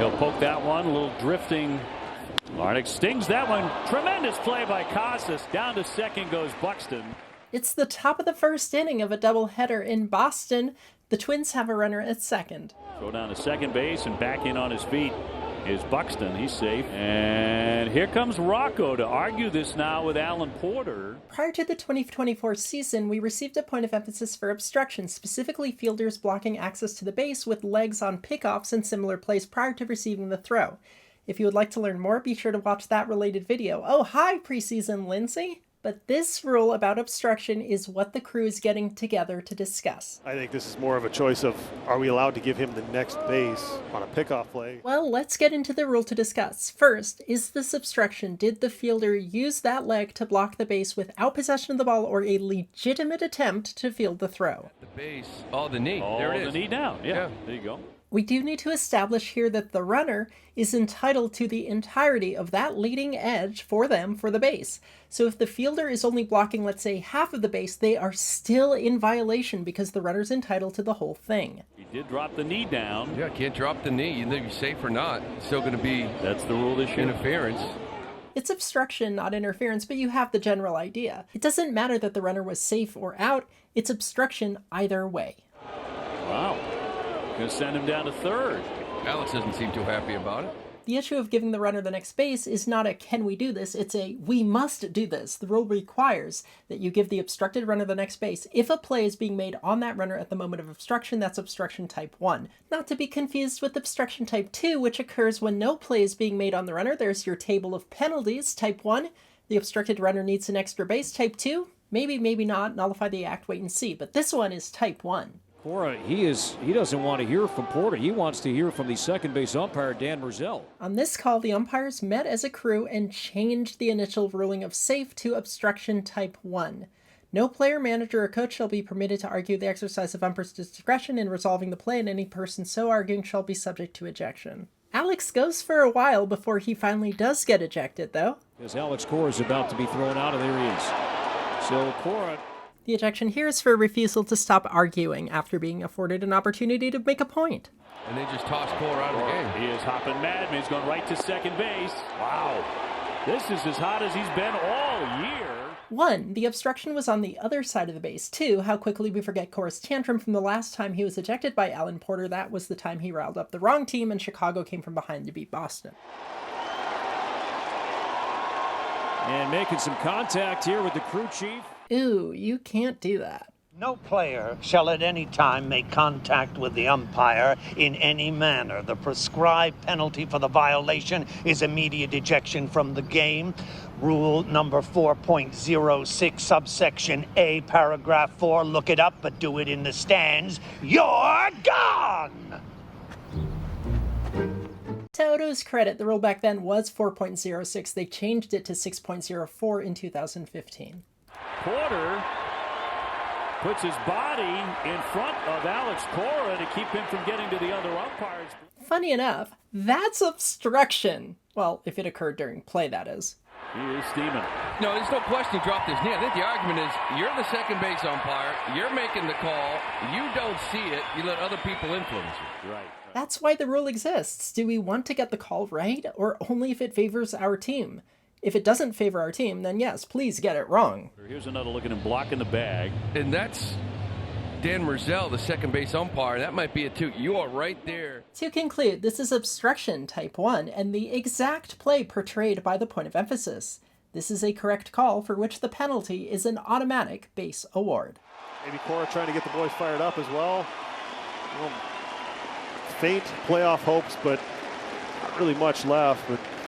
He'll poke that one, a little drifting. Larnach stings that one. Tremendous play by Casas. Down to second goes Buxton. It's the top of the first inning of a doubleheader in Boston. The Twins have a runner at second. Throw down to second base and back in on his feet is Buxton. He's safe. And here comes Rocco to argue this now with Alan Porter. Prior to the 2024 season, we received a point of emphasis for obstruction, specifically fielders blocking access to the base with legs on pickoffs and similar plays prior to receiving the throw. If you would like to learn more, be sure to watch that related video. Oh, hi, preseason Lindsay! But this rule about obstruction is what the crew is getting together to discuss. I think this is more of a choice of, are we allowed to give him the next base on a pickoff play? Well, let's get into the rule to discuss. First, is this obstruction? Did the fielder use that leg to block the base without possession of the ball or a legitimate attempt to field the throw? The base, the knee. Oh, there it is. The knee down. Yeah, there you go. We do need to establish here that the runner is entitled to the entirety of that leading edge for them for the base. So if the fielder is only blocking, let's say, half of the base, they are still in violation because the runner's entitled to the whole thing. He did drop the knee down. Yeah, can't drop the knee. Either you're safe or not. It's still going to be That's the rule this year. Interference. It's obstruction, not interference, but you have the general idea. It doesn't matter that the runner was safe or out. It's obstruction either way. Wow. Going to send him down to third. Alex doesn't seem too happy about it. The issue of giving the runner the next base is not a can we do this, it's a we must do this. The rule requires that you give the obstructed runner the next base. If a play is being made on that runner at the moment of obstruction, that's obstruction type 1. Not to be confused with obstruction type 2, which occurs when no play is being made on the runner. There's your table of penalties. Type 1, the obstructed runner needs an extra base. Type 2, maybe, maybe not, nullify the act, wait and see. But this one is type 1. Cora, he doesn't want to hear from Porter. He wants to hear from the second base umpire, Dan Merzel. On this call, the umpires met as a crew and changed the initial ruling of safe to obstruction type 1. No player, manager, or coach shall be permitted to argue the exercise of umpires' discretion in resolving the play, and any person so arguing shall be subject to ejection. Alex goes for a while before he finally does get ejected, though. As Alex Cora is about to be thrown out, and there he is. So Cora... The ejection here is for refusal to stop arguing after being afforded an opportunity to make a point. And they just tossed Cora out of the game. He is hopping mad. He's going right to second base. Wow. This is as hot as he's been all year. 1, the obstruction was on the other side of the base. 2, how quickly we forget Cora's tantrum from the last time he was ejected by Alan Porter. That was the time he riled up the wrong team and Chicago came from behind to beat Boston. And making some contact here with the crew chief. Ooh, you can't do that. No player shall at any time make contact with the umpire in any manner. The prescribed penalty for the violation is immediate ejection from the game. Rule number 4.06, subsection A, paragraph 4. Look it up, but do it in the stands. You're gone! To Odo's credit, the rule back then was 4.06. They changed it to 6.04 in 2015. Porter puts his body in front of Alex Cora to keep him from getting to the other umpires. Funny enough, that's obstruction. Well, if it occurred during play, that is. He is steaming. No, there's no question he dropped his knee. I think the argument is you're the second base umpire. You're making the call. You don't see it. You let other people influence you. Right. That's why the rule exists. Do we want to get the call right, or only if it favors our team? If it doesn't favor our team, then yes, please get it wrong. Here's another look at him blocking the bag. And that's Dan Merzel, the second base umpire. That might be it too. You are right there. To conclude, this is obstruction type 1 and the exact play portrayed by the point of emphasis. This is a correct call for which the penalty is an automatic base award. Maybe Cora trying to get the boys fired up as well. Faint playoff hopes, but not really much left. But